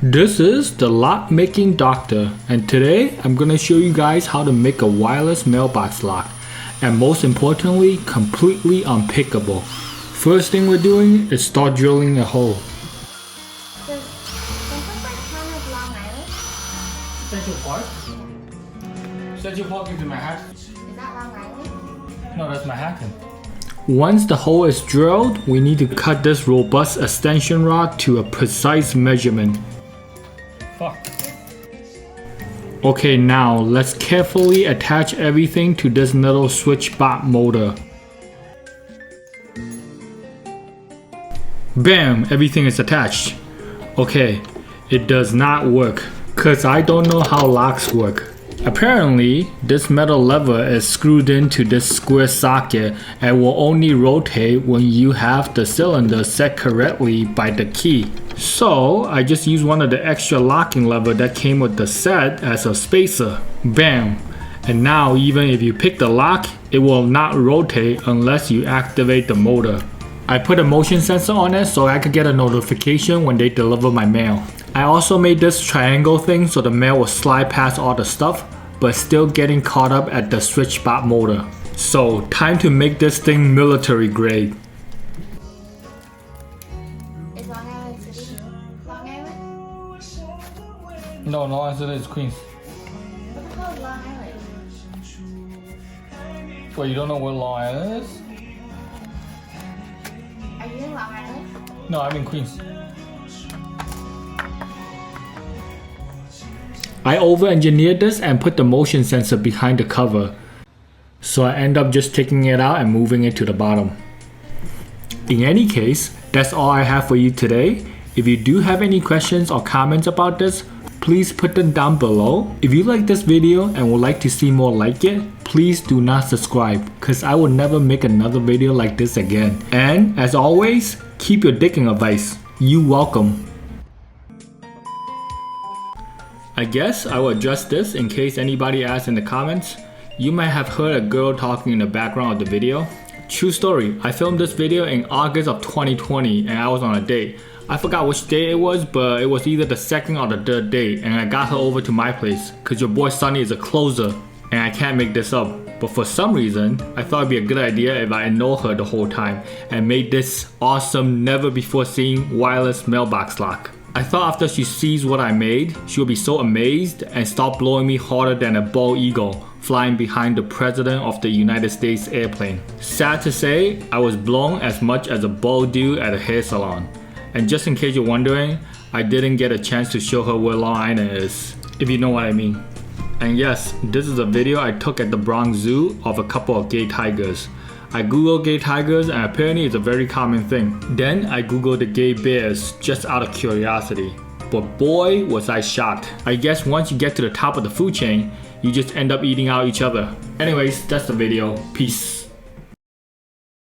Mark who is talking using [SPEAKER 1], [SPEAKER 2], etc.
[SPEAKER 1] This is the lock making doctor, and today I'm gonna show you guys how to make a wireless mailbox lock, and most importantly, completely unpickable. First thing we're doing is start drilling a hole.
[SPEAKER 2] Does this like kind of Long Island?
[SPEAKER 1] Central Park? Central Park is in Manhattan.
[SPEAKER 2] Is that Long Island?
[SPEAKER 1] No, that's Manhattan. Once the hole is drilled, we need to cut this robust extension rod to a precise measurement. Fuck. Okay, now let's carefully attach everything to this little switch bar motor. Bam! Everything is attached. Okay, it does not work, cause I don't know how locks work. Apparently, this metal lever is screwed into this square socket and will only rotate when you have the cylinder set correctly by the key. So, I just used one of the extra locking lever that came with the set as a spacer. Bam! And now even if you pick the lock, it will not rotate unless you activate the motor. I put a motion sensor on it so I could get a notification when they deliver my mail. I also made this triangle thing so the mail will slide past all the stuff, but still getting caught up at the switch bar motor. So, time to make this thing military grade.
[SPEAKER 2] Is Long Island City Long Island?
[SPEAKER 1] No, Long Island is Queens.
[SPEAKER 2] What the hell is Long Island?
[SPEAKER 1] Wait, you don't know where Long Island is?
[SPEAKER 2] Are you in Long Island?
[SPEAKER 1] No, I'm in Queens. I over-engineered this and put the motion sensor behind the cover, so I end up just taking it out and moving it to the bottom. In any case, that's all I have for you today. If you do have any questions or comments about this, please put them down below. If you like this video and would like to see more like it, please do not subscribe, cause I will never make another video like this again. And as always, keep your dick in a vice. You welcome. I guess I will address this in case anybody asks in the comments. You might have heard a girl talking in the background of the video. True story, I filmed this video in August of 2020 and I was on a date. I forgot which day it was, but it was either the second or the third date, and I got her over to my place cause your boy Sonny is a closer and I can't make this up. But for some reason, I thought it'd be a good idea if I ignore her the whole time and made this awesome, never before seen wireless mailbox lock. I thought after she sees what I made, she'll be so amazed and stop blowing me harder than a bald eagle flying behind the President of the United States airplane. Sad to say, I was blown as much as a bald dude at a hair salon. And just in case you're wondering, I didn't get a chance to show her where Long Island is, if you know what I mean. And yes, this is a video I took at the Bronx Zoo of a couple of gay tigers. I googled gay tigers and apparently it's a very common thing. Then I googled the gay bears just out of curiosity. But boy was I shocked. I guess once you get to the top of the food chain, you just end up eating out each other. Anyways, that's the video. Peace.